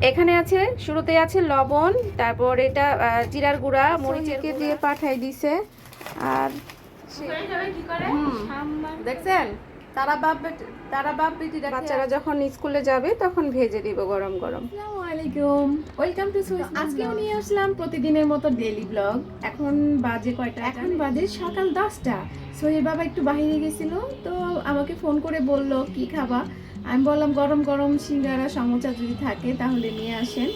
এখানে আছে, শুরুতে আছে লবণ, তারপর এটা জিরার গুঁড়া, মরিচের দিয়ে পাঠাই দিছে। আর দেখছেন তারা বাপ বেটি বাচ্চারা যখন স্কুলে যাবে তখন ভেজে দিব গরম গরম। আসসালামু আলাইকুম, ওয়েলকাম টু সুইস। আজকেও নিয়ে আসলাম প্রতিদিনের মতো ডেইলি ব্লগ। এখন বাজে কয়টা? এখন বাজে সকাল 10টা। সোহেল বাবা একটু বাইরে গেছিল, তো আমাকে ফোন করে বলল কি খাবা। আমি বললাম গরম গরম সিঙ্গারা সমোসা যদি থাকে তাহলে নিয়ে আসেন।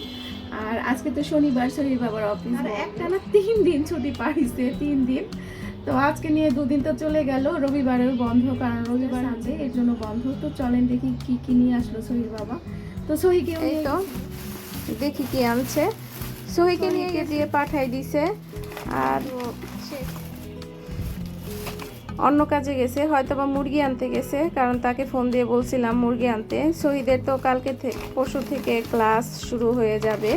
আর আজকে তো শনিবার, সোহেল বাবার অফিস একটানা 3 দিন ছুটি পাইছে, 3 দিন। তো আজকে নিয়ে 2 দিন তো চলে গেল, রবিবারেও বন্ধ, কারণ রবিবার আছে এর জন্য বন্ধ। তো চলেন দেখি কি কি নিয়ে আসলো সোহেল বাবা। তো সোহিকে এই তো দেখি কি আনছে। সোহিকে নিয়ে দিয়ে পাঠাই দিছে। আর অন্য কাজে গেছে, হয়তো বা মুরগি আনতে গেছে, কারণ তাকে ফোন দিয়ে বলছিলাম মুরগি আনতে। শহীদের তো কালকে পরশু থেকে ক্লাস শুরু হয়ে যাবে,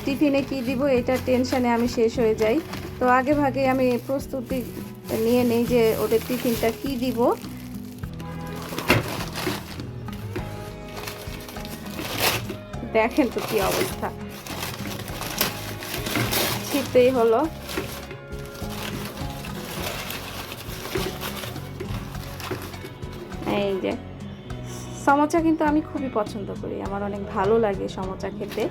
টিফিনে কি দিব এটা টেনশনে আমি শেষ হয়ে যাই। তো আগে ভাগে আমি প্রস্তুতি নিয়ে নেই যে ওদের টিফিনটা কি দিব। দেখেন তো কি অবস্থা, ছিটতেই হলো। এই যে সমোসা কিন্তু আমি খুবই পছন্দ করি, আমার অনেক ভালো লাগে সমোসা খেতে।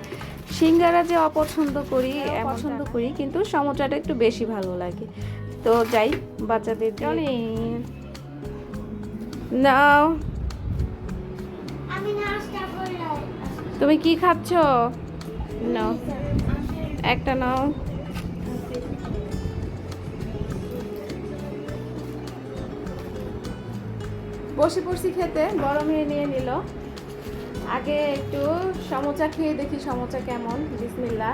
সিঙ্গারা যে অপছন্দ করি পছন্দ করি, কিন্তু সমোসাটা একটু বেশি ভালো লাগে। তো যাই বাচ্চাদের দিয়ে নাও। তুমি কি খাচ্ছ? নাও একটা নাও। বসে পড়ছি খেতে, বড় মেয়ে নিয়ে নিল। আগে একটু সমোসা খেয়ে দেখি সমোসা কেমন। বিসমিল্লাহ।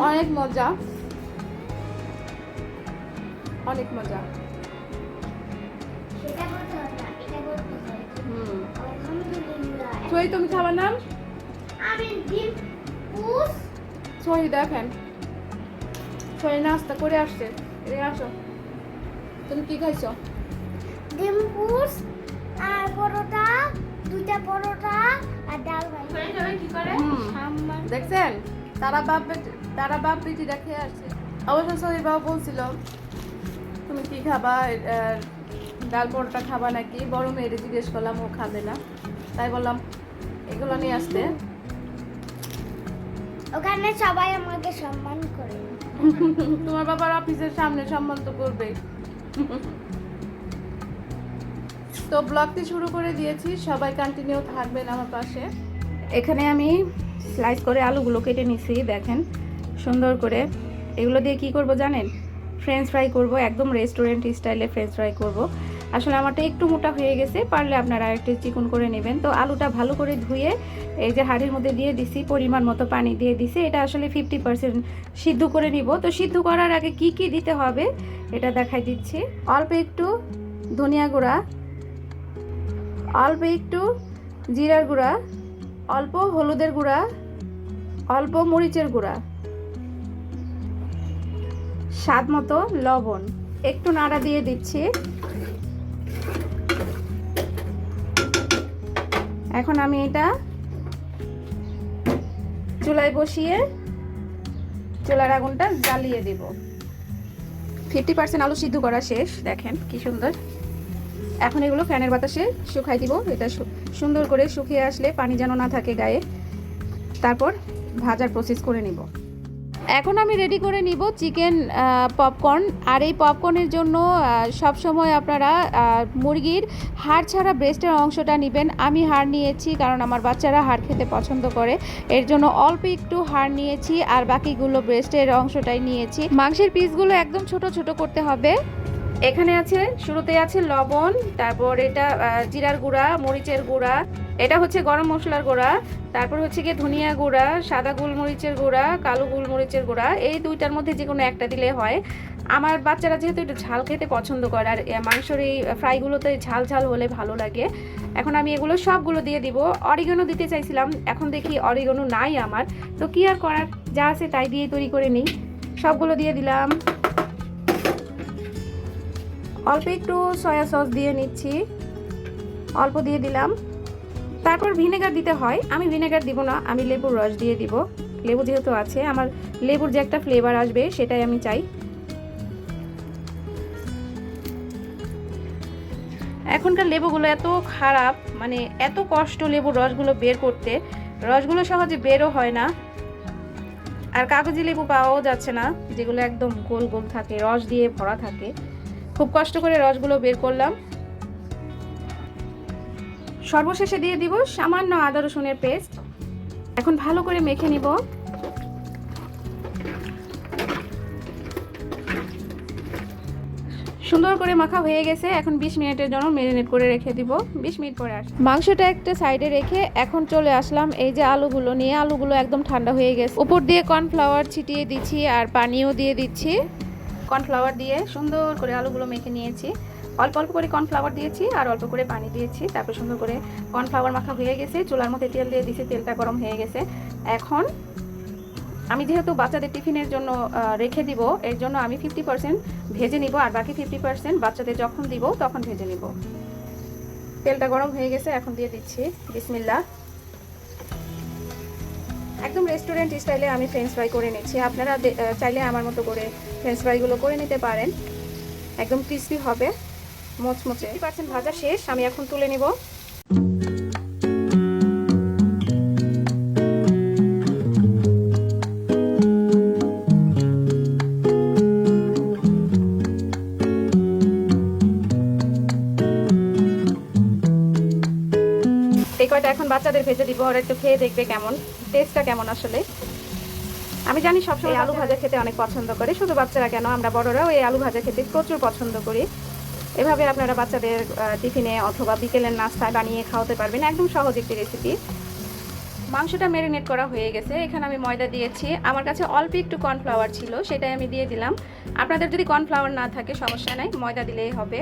অনেক মজা, অনেক মজা। সোহি তুমি খাবার নাম? সোহি দেখেন, সোহি নাস্তা করে আসছে। এদিকে আসো, তুমি কি খাইছো? ডিম পোস্ট আর পরোটা, 2টা পরোটা আর ডাল ভাই। কি করে? দেখছেন তারা বাপ বেটি দেখে আসছে। অবশ্য সোহি বাবা বলছিল তুমি কি খাবা, ডাল পরোটা খাবা নাকি। বড় মেয়েরে জিজ্ঞেস করলাম, ও খাবে না, তাই বললাম এগুলো নিয়ে আসতে। ওখানে সবাই আমাকে সম্মান করে। তোমার বাবার অফিসের সামনে সম্মান তো করবে। তো ব্লগটি শুরু করে দিয়েছি, সবাই কন্টিনিউ থাকবেন আমার পাশে। এখানে আমি স্লাইস করে আলুগুলো কেটে নিছি, দেখেন সুন্দর করে। এগুলো দিয়ে কি করব জানেন? ফ্রেঞ্চ ফ্রাই করব, একদম রেস্টুরেন্ট স্টাইলে ফ্রেঞ্চ ফ্রাই করব। আসলে আমারটা একটু মোটা হয়ে গেছে, পারলে আপনারা আরেকটু চিকন করে নেবেন। তো আলুটা ভালো করে ধুয়ে এই যে হাঁড়ির মধ্যে দিয়ে দিছি, পরিমাণ মতো পানি দিয়ে দিছি। এটা আসলে 50% সিদ্ধ করে নিব। তো সিদ্ধ করার আগে কি কি দিতে হবে এটা দেখাই দিচ্ছি। অল্প একটু ধনিয়া গুঁড়া, অল্প একটু জিরার গুঁড়া, অল্প হলুদের গুঁড়া, অল্প মরিচের গুঁড়া, স্বাদ মতো লবণ, একটু নাড়া দিয়ে দিচ্ছি। এখন আমি এটা চুলায় বসিয়ে চুলার আগুনটা জ্বালিয়ে দেব। 50% আলু সিদ্ধ করা শেষ, দেখেন কি সুন্দর। এখন এগুলো ফ্যানের বাতাসে শুকাই দিব। এটা সুন্দর করে শুকিয়ে আসলে, পানি যেন না থাকে গায়ে, তারপর ভাজার প্রসেস করে নিব। এখন আমি রেডি করে নিব চিকেন পপকর্ন। আর এই পপকর্নের জন্য সব সময় আপনারা মুরগির হাড় ছাড়া ব্রেস্টের অংশটা নেবেন। আমি হাড় নিয়েছি, কারণ আমার বাচ্চারা হাড় খেতে পছন্দ করে, এর জন্য অল্প একটু হাড় নিয়েছি, আর বাকিগুলো ব্রেস্টের অংশটাই নিয়েছি। মাংসের পিসগুলো একদম ছোট ছোট করতে হবে। এখানে আছে, শুরুতে আছে লবণ, তারপর এটা জিরার গুঁড়া, মরিচের গুঁড়া, এটা হচ্ছে গরম মশলার গুঁড়া, তারপর হচ্ছে গিয়ে ধনিয়া গুঁড়া, সাদা গোলমরিচের গুঁড়া, কালো গোলমরিচের গুঁড়া। এই দুইটার মধ্যে যে কোনো একটা দিলে হয়। আমার বাচ্চারা যেহেতু একটু ঝাল খেতে পছন্দ করে, আর মাংসের এই ফ্রাইগুলোতে ঝাল ঝাল হলে ভালো লাগে। এখন আমি এগুলো সবগুলো দিয়ে দিব। অরিগানো দিতে চাইছিলাম, এখন দেখি অরিগানো নাই আমার, তো কি আর করার, যা আছে তাই দিয়ে তৈরি করে নিই। সবগুলো দিয়ে দিলাম। অল্প একটু সয়া সস দিয়ে নিচ্ছি। অল্প দিয়ে দিলাম। তারপর ভিনেগার দিতে হয়, আমি ভিনেগার দিব না, আমি লেবুর রস দিয়ে দিব। লেবু যেহেতু আছে, আমার লেবুর যে একটা ফ্লেভার আসবে সেটাই আমি চাই। এখনকার লেবুগুলো এত খারাপ, মানে এত কষ্ট লেবুর রসগুলো বের করতে, রসগুলো সহজে বেরও হয় না। আর কাগজি লেবু পাওয়াও যাচ্ছে না, যেগুলো একদম গোল গোল থাকে, রস দিয়ে ভরা থাকে। খুব কষ্ট করে রসগুলো বের করলাম। সর্বশেষে দিয়ে দিব সামান্য আদা রসুনের পেস্ট। এখন ভালো করে মেখে নিব। সুন্দর করে মাখা হয়ে গেছে। এখন 20 মিনিটের জন্য ম্যারিনেট করে রেখে দিব। 20 মিনিট পরে আসি। মাংসটা একটা সাইডে রেখে এখন চলে আসলাম এই যে আলুগুলো নিয়ে। আলুগুলো একদম ঠান্ডা হয়ে গেছে। উপর দিয়ে কর্নফ্লাওয়ার ছিটিয়ে দিচ্ছি আর পানিও দিয়ে দিচ্ছি। কর্নফ্লাওয়ার দিয়ে সুন্দর করে আলুগুলো মেখে নিয়েছি। অল্প অল্প করে কর্নফ্লাওয়ার দিয়েছি আর অল্প করে পানি দিয়েছি। তারপর সুন্দর করে কর্নফ্লাওয়ার মাখা হয়ে গেছে। চুলার মধ্যে তেল দিয়ে দিয়েছি, তেলটা গরম হয়ে গেছে। এখন আমি যেহেতু বাচ্চাদের টিফিনের জন্য রেখে দিব, এর জন্য আমি 50% ভেজে নিব আর বাকি 50% বাচ্চাদের যখন দিব তখন ভেজে নিব। তেলটা গরম হয়ে গেছে, এখন দিয়ে দিচ্ছি। বিসমিল্লাহ। একদম রেস্টুরেন্ট স্টাইলে আমি ফ্রেঞ্চ ফ্রাই করে নিচ্ছি। আপনারা চাইলে আমার মতো করে ফ্রেঞ্চ ফ্রাইগুলো করে নিতে পারেন। একদম ক্রিস্পি হবে, মোচমোচে। 50% ভাজা শেষ, আমি এখন তুলে নিব। এই কয়টা এখন বাচ্চাদের ভেজে দিব, আর একটু খেয়ে দেখবে কেমন টেস্টটা কেমন আসলে। আমি জানি সবসময় আলু ভাজা খেতে অনেক পছন্দ করে, শুধু বাচ্চারা কেন, আমরা বড়রাও এই আলু ভাজা খেতে প্রচুর পছন্দ করি। এভাবে আপনারা বাচ্চাদের টিফিনে অথবা বিকেলের নাস্তায় বানিয়ে খাওয়াতে পারবেন। একদম সহজ একটি রেসিপি। মাংসটা ম্যারিনেট করা হয়ে গেছে। এখানে আমি ময়দা দিয়েছি, আমার কাছে অল্প একটু কর্নফ্লাওয়ার ছিল, সেটাই আমি দিয়ে দিলাম। আপনাদের যদি কর্নফ্লাওয়ার না থাকে সমস্যা নাই, ময়দা দিলেই হবে।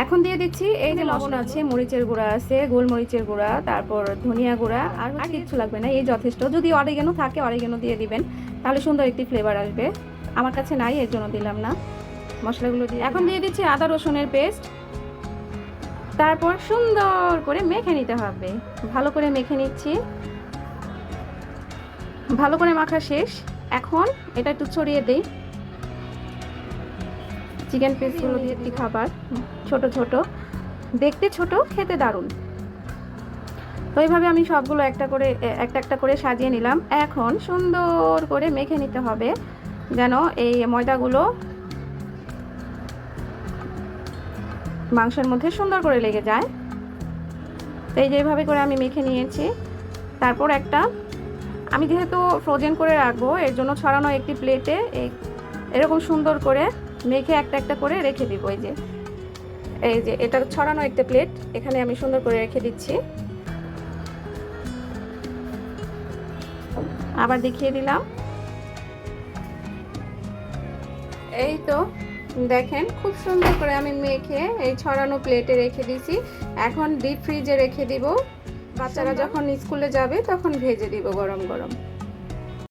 এখন দিয়ে দিচ্ছি এই যে লবণ আছে, মরিচের গুঁড়া আছে, গোলমরিচের গুঁড়া, তারপর ধনিয়া গুঁড়া, আর কিছু লাগবে না, এই যথেষ্ট। যদি অরিগেনো থাকে অরিগেনো দিয়ে দিবেন, তাহলে সুন্দর একটি ফ্লেভার আসবে। আমার কাছে নাই, এর জন্য দিলাম না। মশলাগুলো দিয়ে এখন দিয়ে দিচ্ছি আদা রসুনের পেস্ট। তারপর সুন্দর করে মেখে নিতে হবে। ভালো করে মেখে নিচ্ছি। ভালো করে মাখা শেষ। এখন এটা একটু ছড়িয়ে দিই। চিকেন পিসগুলো দিয়ে দিই, খাবার ছোট ছোট, দেখতে ছোট, খেতে দারুণ। তো এইভাবে আমি সবগুলো একটা একটা করে সাজিয়ে নিলাম। এখন সুন্দর করে মেখে নিতে হবে যেন এই ময়দাগুলো মাংসের মধ্যে সুন্দর করে লেগে যায়। তো এই যেভাবে করে আমি মেখে নিয়েছি। তারপর আমি যেহেতু ফ্রোজেন করে রাখবো, এর জন্য ছড়ানো একটি প্লেটে এরকম সুন্দর করে মেখে একটা করে রেখে দিব। এই যে এটা ছড়ানো একটা প্লেট, এখানে আমি সুন্দর করে রেখে দিচ্ছি। আবার দেখিয়ে দিলাম। এই তো দেখেন, খুব সুন্দর করে আমি মেখে এই ছড়ানো প্লেটে রেখে দিয়েছি। এখন ডিপ ফ্রিজে রেখে দিব। বাচ্চারা যখন স্কুলে যাবে তখন ভেজে দিব গরম গরম।